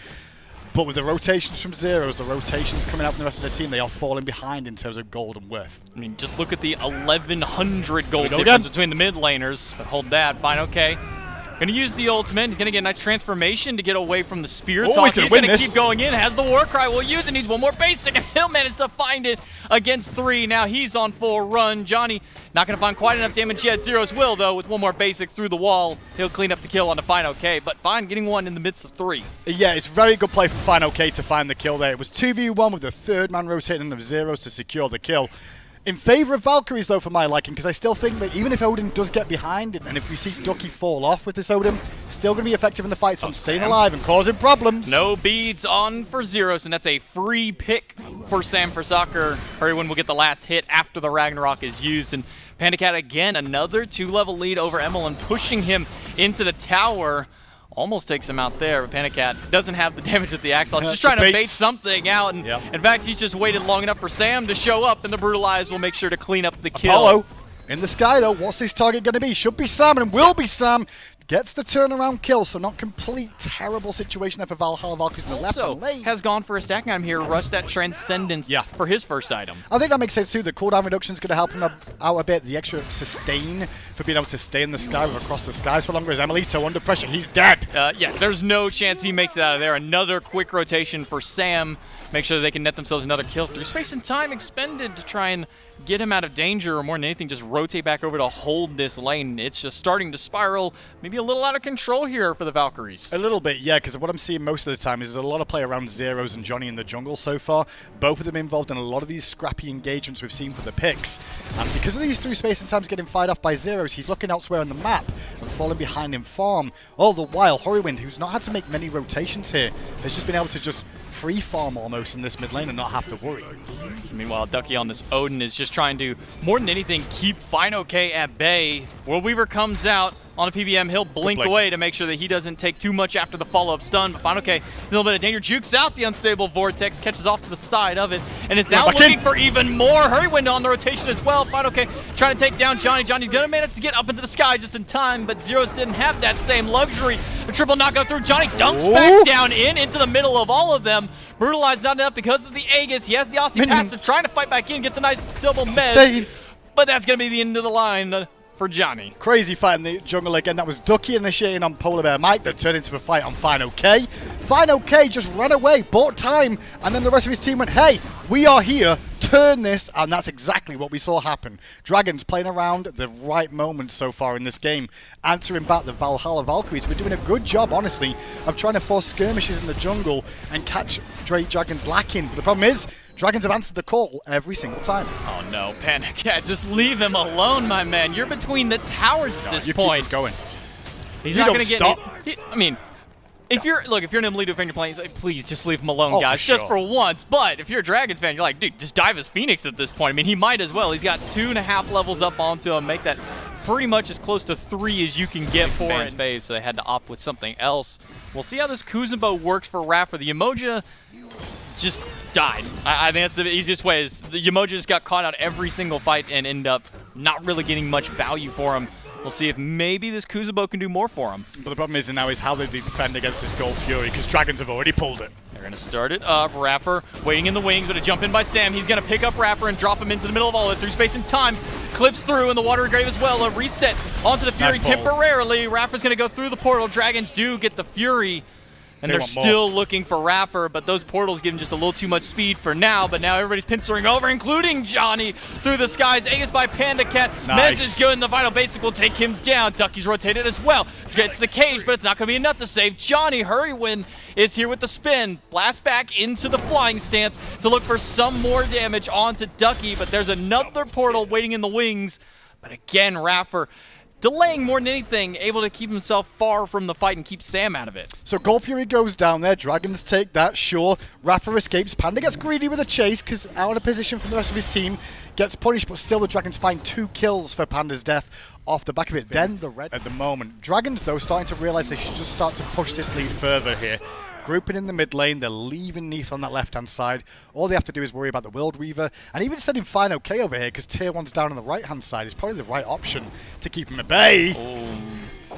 But with the rotations from Zeros, the rotations coming out from the rest of the team, they are falling behind in terms of gold and worth. I mean, just look at the 1,100 gold Go difference again. between the mid laners. But hold that. Fine, okay. Gonna use the ultimate. He's gonna get a nice transformation to get away from the spear Oh, talk. he's gonna win this. Keep going in. Has the war cry. Will use it. Needs one more basic, and he'll manage to find it against 3. Now he's on full run. Johnny not gonna find quite enough damage yet. Zeros will though with one more basic through the wall. He'll clean up the kill on the Fine OK. But Fine getting one in the midst of 3. Yeah, it's very good play from Fine OK to find the kill there. It was 2v1 with the third man rotating of Zeros to secure the kill. In favor of Valkyries, though, for my liking, because I still think that even if Odin does get behind him, and if we see Ducky fall off with this Odin, still going to be effective in the fights on staying alive and causing problems. No beads on for Zeros, and that's a free pick for Sam for soccer. Hurrywin will get the last hit after the Ragnarok is used, and Panda Cat again, another 2-level lead over Emmeline, pushing him into the tower. Almost takes him out there, but Panda Cat doesn't have the damage with the Axel. He's just trying to bait something out, and in fact, he's just waited long enough for Sam to show up, and the Brutalized will make sure to clean up the kill. Apollo in the sky, though. What's this target going to be? Should be Sam, and will be Sam. Gets the turnaround kill, so not complete terrible situation there for Valhalla Valkyries in the left Also, and lane. has gone for a stacking item here, rushed that Transcendence for his first item. I think that makes sense too. The cooldown reduction is going to help him out a bit. The extra sustain for being able to stay in the sky with across the skies for longer. As Emilito under pressure, he's dead. Yeah, there's no chance he makes it out of there. Another quick rotation for Sam. Make sure they can net themselves another kill through space and time expended to try and get him out of danger, or more than anything, just rotate back over to hold this lane. It's just starting to spiral, maybe a little out of control here for the Valkyries. A little bit, yeah, because what I'm seeing most of the time is there's a lot of play around Zeros and Johnny in the jungle so far. Both of them involved in a lot of these scrappy engagements we've seen for the picks. And because of these through space and times getting fired off by Zeros, he's looking elsewhere on the map and falling behind in farm. All the while, Horrywind, who's not had to make many rotations here, has just been able to just free farm almost in this mid lane and not have to worry. Meanwhile, Ducky on this Odin is just trying to, more than anything, keep Fine OK at bay. World Weaver comes out on a PBM. He'll blink away to make sure that he doesn't take too much after the follow-up stun. But Fine OK, a little bit of danger. Jukes out the unstable Vortex, catches off to the side of it, and is now looking for even more. Hurrywin on the rotation as well. Fine OK trying to take down Johnny. Johnny's going to manage to get up into the sky just in time, but Zeros didn't have that same luxury. A triple knockout through. Johnny dunks back down into the middle of all of them. Brutalized not enough because of the Aegis. He has the Aussie passive, trying to fight back in, gets a nice double med. But that's going to be the end of the line for Johnny. Crazy fight in the jungle again. That was Ducky initiating on Polar Bear Mike that turned into a fight on Fine OK. Fine OK just ran away, bought time, and then the rest of his team went, hey, we are here, turn this, and that's exactly what we saw happen. Dragons playing around at the right moment so far in this game, answering back the Valhalla Valkyries. We're doing a good job, honestly, of trying to force skirmishes in the jungle and catch Dragons lacking. But the problem is, Dragons have answered the call every single time. Oh no, Panda Cat, just leave him alone, my man. You're between the towers at this point. Keep going. He's not going to get it. I mean, if you're an Emilito fan, you're playing, like, please just leave him alone, guys, just for once. But if you're a Dragons fan, you're like, dude, just dive as Phoenix at this point. I mean, he might as well. He's got 2.5 levels up onto him, make that pretty much as close to 3 as you can get for it. Phase, so they had to opt with something else. We'll see how this Kuzumbo works for Raffer. The Yemoja just died. I think that's the easiest way. Is the Yemoja just got caught out every single fight and ended up not really getting much value for him. We'll see if maybe this Kuzubo can do more for him. But the problem is now is how they defend against this Gold Fury, because Dragons have already pulled it. They're going to start it up. Raffer waiting in the wings, but a jump in by Sam. He's going to pick up Raffer and drop him into the middle of all of it through space and time. Clips through in the Watery Grave as well. A reset onto the Fury temporarily. Raffer's going to go through the portal. Dragons do get the Fury. And they're still looking for Raffer, but those portals give him just a little too much speed for now. But now everybody's pincering over, including Johnny, through the skies. Aegis by Panda Cat. Mez is good, and the Vital Basic will take him down. Ducky's rotated as well. Gets the cage, but it's not going to be enough to save Johnny. Hurrywin is here with the spin. Blast back into the flying stance to look for some more damage onto Ducky, but there's another portal waiting in the wings. But again, Raffer delaying more than anything, able to keep himself far from the fight and keep Sam out of it. So Gold Fury goes down there, Dragons take that, sure. Raffer escapes, Panda gets greedy with a chase because out of position from the rest of his team, gets punished, but still the Dragons find 2 kills for Panda's death off the back of it. Then the red at the moment. Dragons, though, starting to realize they should just start to push this lead further here. Grouping in the mid lane, they're leaving Neath on that left-hand side. All they have to do is worry about the World Weaver, and even sending Fine OK over here, because Tier 1's down on the right-hand side is probably the right option to keep him at bay.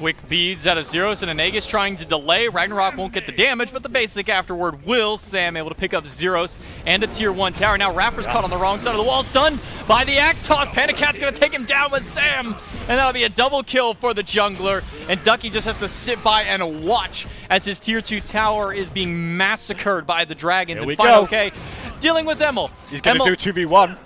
Quick beads out of Zeros and an Aegis trying to delay. Ragnarok won't get the damage, but the basic afterward will. Sam able to pick up Zeros and a tier 1 tower. Now Raffer's caught on the wrong side of the wall, stunned by the axe toss. Panda Cat's gonna take him down with Sam, and that'll be a double kill for the jungler. And Ducky just has to sit by and watch as his tier 2 tower is being massacred by the dragons. Here we and Final go. K dealing with Emil. He's going to Emil- do 2v1.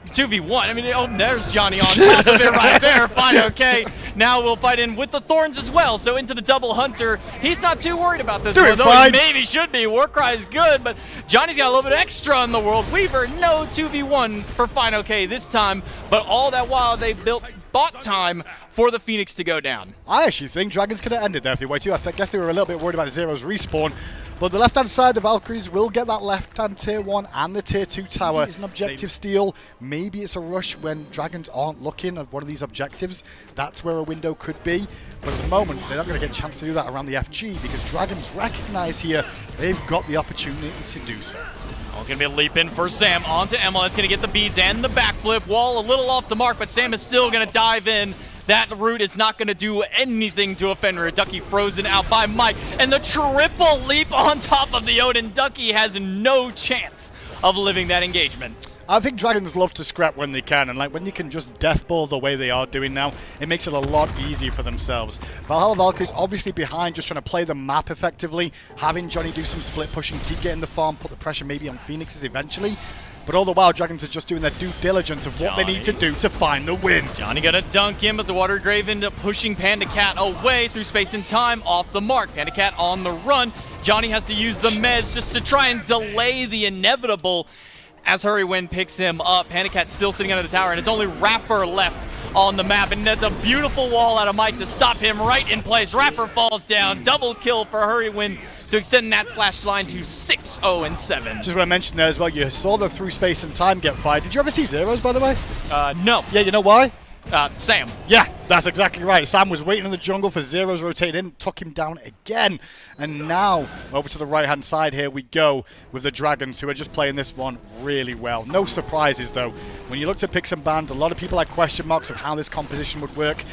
2v1. I mean, oh, there's Johnny on top of it right there. Fine, okay. Now we'll fight in with the Thorns as well. So into the double hunter. He's not too worried about this one, though he maybe should be. Warcry is good, but Johnny's got a little bit extra in the world. Weaver, no 2v1 for Fine, okay this time. But all that while they bought time for the Phoenix to go down. I actually think Dragons could have ended there if they wanted to. I guess they were a little bit worried about Zero's respawn. But the left-hand side, the Valkyries will get that left-hand tier 1 and the tier 2 tower. It's an objective steal. Maybe it's a rush when Dragons aren't looking at one of these objectives. That's where a window could be. But at the moment, they're not going to get a chance to do that around the FG because Dragons recognize here they've got the opportunity to do so. Oh, it's going to be a leap in for Sam onto Emma. It's going to get the beads and the backflip. Wall a little off the mark, but Sam is still going to dive in. That route is not going to do anything to a Fenrir. Ducky frozen out by Mike. And the triple leap on top of the Odin. Ducky has no chance of living that engagement. I think Dragons love to scrap when they can, and like when you can just deathball the way they are doing now, it makes it a lot easier for themselves. Valhalla Valkyries obviously behind, just trying to play the map effectively, having Johnny do some split pushing, keep getting the farm, put the pressure maybe on Phoenixes eventually. But all the while, Dragons are just doing their due diligence of what they need to do to find the win. Johnny got a dunk in, but the Water Grave ended up pushing Panda Cat away through space and time, off the mark. Panda Cat on the run. Johnny has to use the meds just to try and delay the inevitable as Hurrywin picks him up. Panda Cat still sitting under the tower, and it's only Raffer left on the map, and that's a beautiful wall out of Mike to stop him right in place. Raffer falls down. Double kill for Hurrywin to extend that slash line to 6-0-7. Just want to mention there as well, you saw the through space and time get fired. Did you ever see Zeros, by the way? No. Yeah, you know why? Sam. Yeah, that's exactly right. Sam was waiting in the jungle for Zeros rotating in, took him down again. And now, over to the right-hand side here we go with the Dragons, who are just playing this one really well. No surprises, though. When you look to picks and bans, a lot of people had question marks of how this composition would work.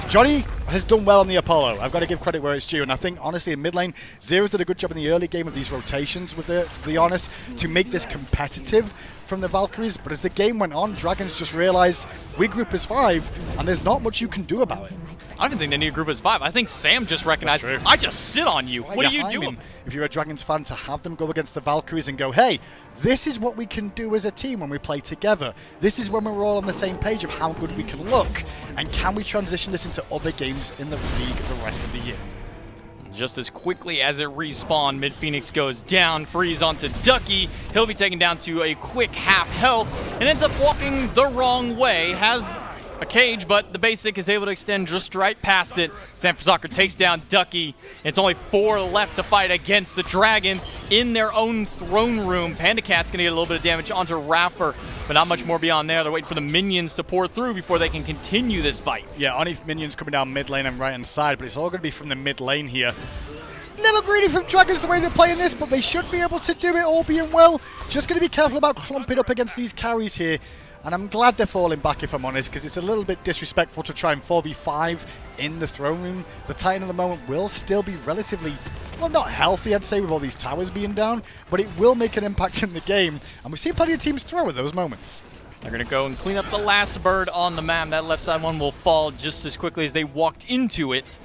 Johnny has done well on the Apollo. I've got to give credit where it's due. And I think, honestly, in mid lane, Zeros did a good job in the early game of these rotations, with the be honest, to make this competitive from the Valkyries. But as the game went on, Dragons just realized we group as 5, and there's not much you can do about it. I don't even think they need a group as 5. I think Sam just recognized, I just sit on you. What are you doing? If you're a Dragons fan, to have them go against the Valkyries and go, hey, this is what we can do as a team when we play together. This is when we're all on the same page of how good we can look. And can we transition this into other games in the league the rest of the year? Just as quickly as it respawned, Mid Phoenix goes down, freeze onto Ducky. He'll be taken down to a quick half health and ends up walking the wrong way. Has a cage, but the basic is able to extend just right past it. San Francisco takes down Ducky. It's only 4 left to fight against the Dragons in their own throne room. Panda Cat's gonna get a little bit of damage onto Raffer, but not much more beyond there. They're waiting for the minions to pour through before they can continue this fight. Yeah, only minions coming down mid lane and right hand side, but it's all going to be from the mid lane here. Little greedy from Dragons the way they're playing this, but they should be able to do it all being well. Just going to be careful about clumping up against these carries here. And I'm glad they're falling back, if I'm honest, because it's a little bit disrespectful to try and 4v5 in the throne room. The Titan at the moment will still be relatively, well, not healthy, I'd say, with all these towers being down, but it will make an impact in the game. And we've seen plenty of teams throw at those moments. They're going to go and clean up the last bird on the map. That left side one will fall just as quickly as they walked into it.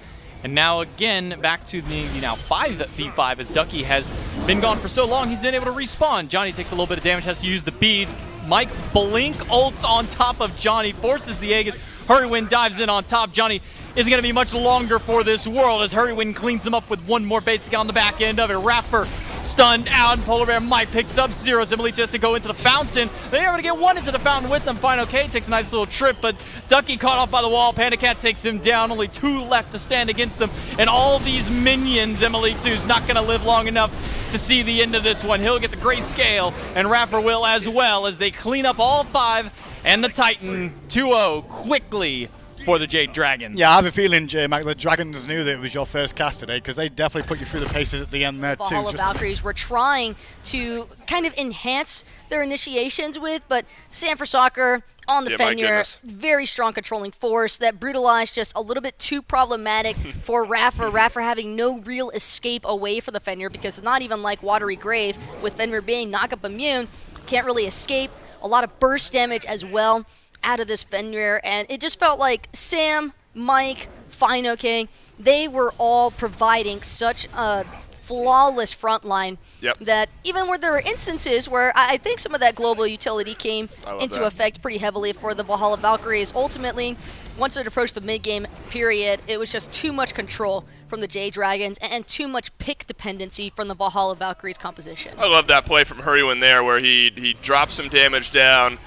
And now again, back to the now 5v5 as Ducky has been gone for so long, he's been able to respawn. Johnny takes a little bit of damage, has to use the bead. Mike Blink ults on top of Johnny, forces the Aegis. Hurrywin dives in on top. Johnny isn't going to be much longer for this world as Hurrywin cleans him up with one more basic on the back end of it. Raffer stunned out, and Polar Bear Mike picks up Zeros. Emily just to go into the fountain. They are going to get one into the fountain with them. Final K takes a nice little trip, but Ducky caught off by the wall. Panda Cat takes him down. Only 2 left to stand against them. And all these minions, Emily 2's not going to live long enough to see the end of this one. He'll get the grayscale, and Raffer will as well as they clean up all 5. And the Titan 2-0 quickly for the Jade Dragons. Yeah, I have a feeling, J-Mac, the Dragons knew that it was your first cast today, because they definitely put you through the paces at the end there, too. Valhalla Valkyries were trying to kind of enhance their initiations with, but Sanford Soccer on the Yeah, my Fenrir. goodness. Very strong controlling force. That brutalized just a little bit too problematic for Raffer. Raffer having no real escape away from the Fenrir because it's not even like Watery Grave with Fenrir being knock-up immune. Can't really escape. A lot of burst damage as well out of this Fenrir, and it just felt like Sam, Mike, Fine OK, they were all providing such a flawless front line that even where there were instances where I think some of that global utility came into effect pretty heavily for the Valhalla Valkyries. Ultimately, once it approached the mid-game period, it was just too much control from the Jade Dragons and too much pick dependency from the Valhalla Valkyries composition. I love that play from Hurrywin there where he drops some damage down,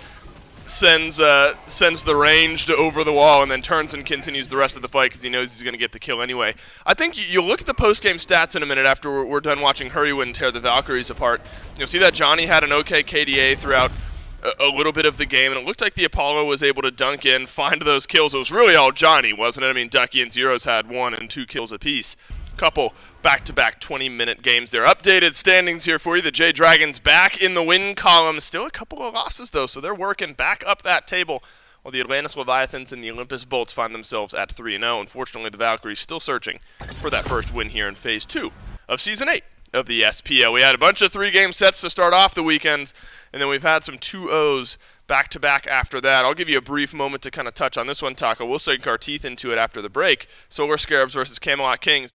sends the ranged over the wall, and then turns and continues the rest of the fight because he knows he's going to get the kill anyway. I think you'll look at the post-game stats in a minute after we're done watching Hurrywin tear the Valkyries apart. You'll see that Johnny had an okay KDA throughout a little bit of the game, and it looked like the Apollo was able to dunk in, find those kills. It was really all Johnny, wasn't it? I mean, Ducky and Zeros had 1 and 2 kills apiece. Couple back-to-back 20-minute games there. Updated standings here for you. The Jade Dragons back in the win column. Still a couple of losses, though, so they're working back up that table, while the Atlantis Leviathans and the Olympus Bolts find themselves at 3-0. Unfortunately, the Valkyries still searching for that first win here in Phase 2 of Season 8 of the SPL. We had a bunch of 3-game sets to start off the weekend, and then we've had some 2-0s back-to-back after that. I'll give you a brief moment to kind of touch on this one, Taco. We'll sink our teeth into it after the break. Solar Scarabs versus Camelot Kings.